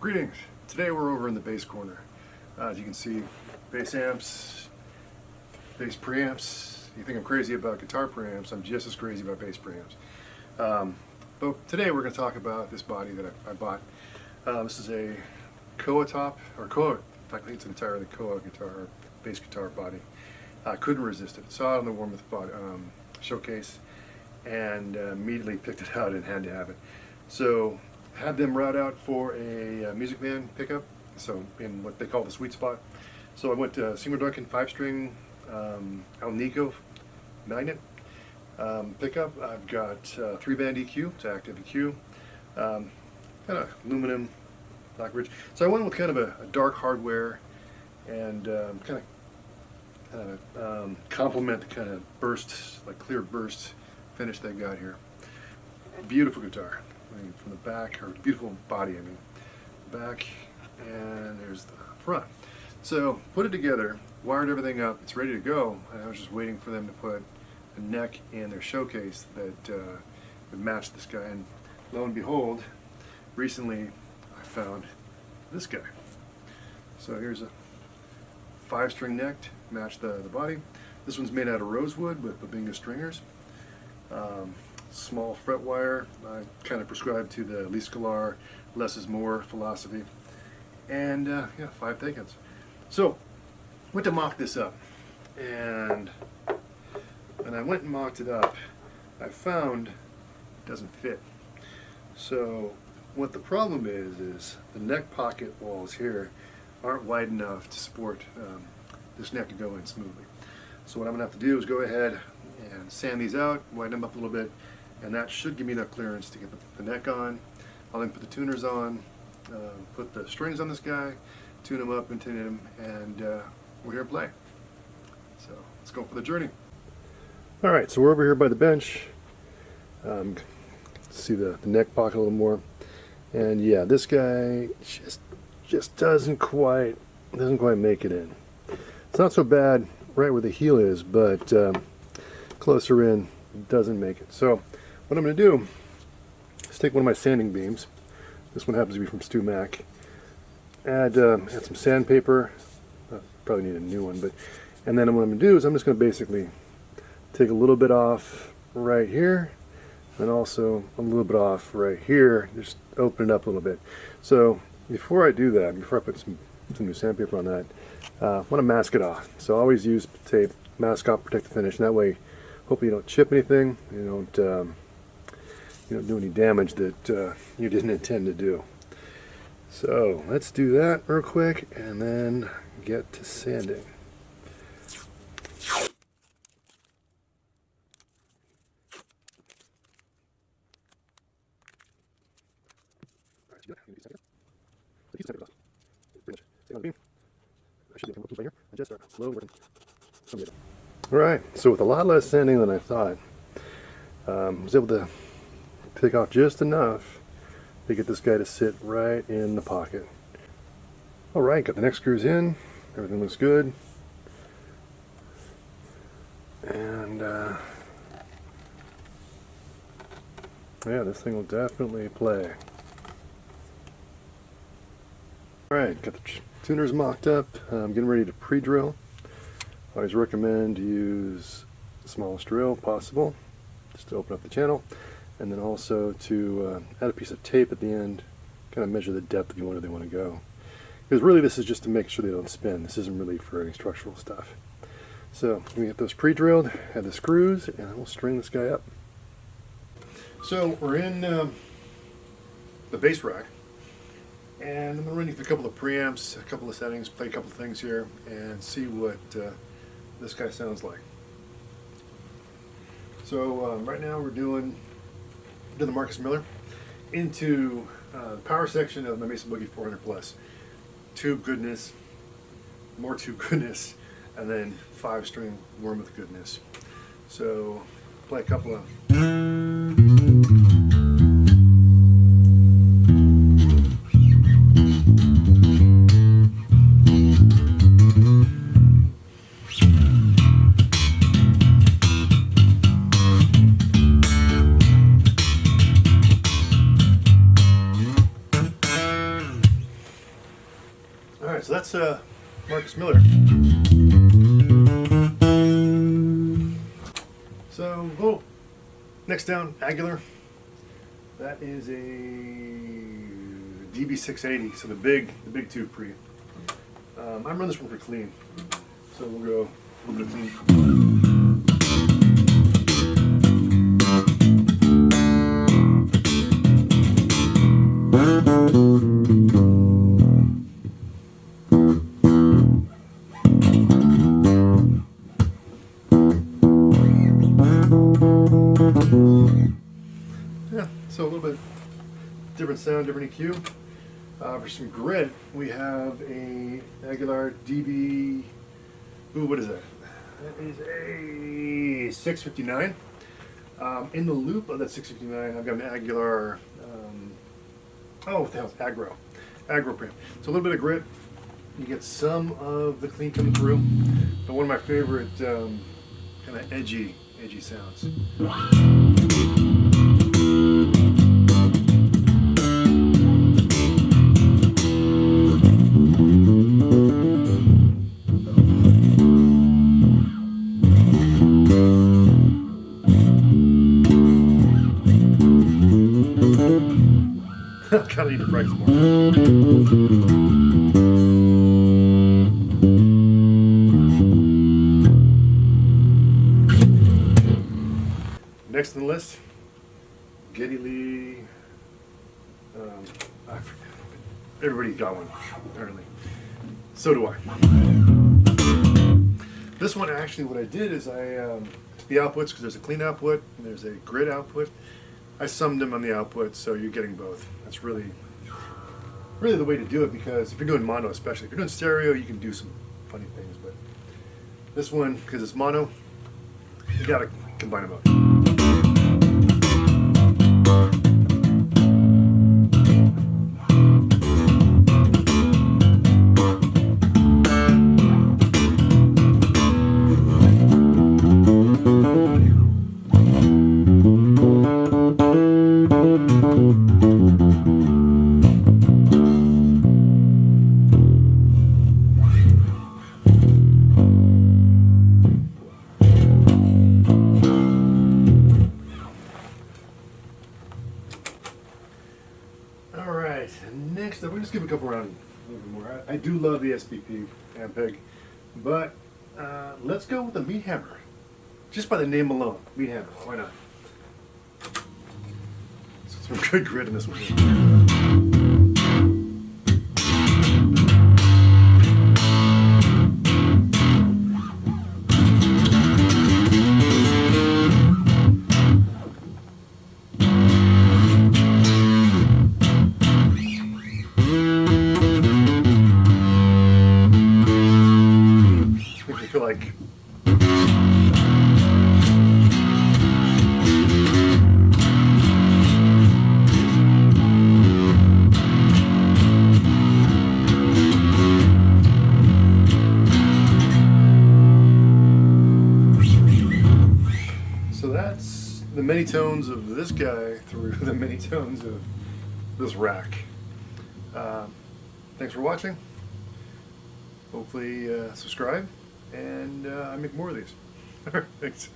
Greetings! Today we're over in the bass corner. As you can see, bass amps, bass preamps. You think I'm crazy about guitar preamps, I'm just as crazy about bass preamps. But today we're going to talk about this body that I bought. This is a Koa top, or Koa, in fact I think it's entirely the Koa guitar, bass guitar body. I couldn't resist it. Saw it on the Warmoth showcase and immediately picked it out and had to have it. So had them route out for a Music Man pickup, so in what they call the sweet spot. So I went to Seymour Duncan 5-string Alnico magnet pickup. I've got 3-band EQ, it's active EQ, kind of aluminum black bridge. So I went with kind of a dark hardware and kind of complement the kind of burst, like clear burst finish they got here. Beautiful guitar. I mean, from the back, or beautiful body, I mean. Back, and there's the front. So, put it together, wired everything up, it's ready to go, and I was just waiting for them to put a neck in their showcase that would match this guy, and lo and behold, recently I found this guy. So here's a 5-string neck to match the body. This one's made out of rosewood with Babinga stringers. Small fret wire. I kind of prescribe to the Lee Sklar less is more philosophy, and yeah, 5 take-ins. So went to mock this up, and when I went and mocked it up, I found it doesn't fit. So what the problem is the neck pocket walls here aren't wide enough to support this neck to go in smoothly. So what I'm gonna have to do is go ahead and sand these out, widen them up a little bit, and that should give me enough clearance to get the neck on. I'll then put the tuners on, put the strings on this guy, tune them up and tune him, and we're here to play. So let's go for the journey. Alright, so we're over here by the bench. See the neck pocket a little more. And yeah, this guy just doesn't quite make it in. It's not so bad right where the heel is, but closer in, doesn't make it. So what I'm going to do is take one of my sanding beams. This one happens to be from Stu Mac. Add some sandpaper. Probably need a new one, and then what I'm going to do is I'm just going to basically take a little bit off right here, and also a little bit off right here. Just open it up a little bit. So before I do that, before I put some new sandpaper on that, I want to mask it off. So always use tape, mask off, protect the finish, and that way hopefully you don't chip anything, you don't do any damage that you didn't intend to do. So let's do that real quick and then get to sanding. Alright, so with a lot less sanding than I thought, I was able to take off just enough to get this guy to sit right in the pocket. Alright, got the neck screws in, everything looks good, and yeah, this thing will definitely play. Alright, got the tuners mocked up. I'm getting ready to pre-drill. I always recommend to use the smallest drill possible, just to open up the channel, and then also to add a piece of tape at the end, kind of measure the depth of where they want to go. Because really this is just to make sure they don't spin. This isn't really for any structural stuff. So we get those pre-drilled, add the screws, and then we'll string this guy up. So we're in the bass rack. And I'm running through a couple of preamps, a couple of settings, play a couple of things here, and see what this guy sounds like. So right now we're doing the Marcus Miller into the power section of my Mesa Boogie 400 Plus. Tube goodness, more tube goodness, and then 5-string Warmoth goodness. So play a couple of. Alright, so that's Marcus Miller. So, oh, next down, Aguilar. That is a DB680, so the big tube pre. I'm running this one for clean, so we'll go a little bit of clean. Yeah, so a little bit different sound, different EQ. For some grit, we have a Aguilar DB. Ooh, what is that? That is a 659. In the loop of that 659, I've got an Aguilar. What the hell is Agro Preamp. So a little bit of grit. You get some of the clean coming through, but one of my favorite kind of edgy sounds. Kind of need to price more. Next on the list, Geddy Lee. I forget. Everybody's got one, apparently. So do I. This one, actually, what I did is I took the outputs, because there's a clean output and there's a grid output. I summed them on the output, so you're getting both. That's really the way to do it, because if you're doing mono, especially if you're doing stereo, you can do some funny things. But this one, because it's mono, you gotta combine them up. Alright, next up, we'll just give a couple around a little bit more. I do love the SPP Ampeg, but let's go with the Meathammer. Just by the name alone, Meathammer, why not? Some good grit in this one. Makes me feel like that's the many tones of this guy through the many tones of this rack. Thanks for watching. Hopefully subscribe, and I make more of these. Thanks.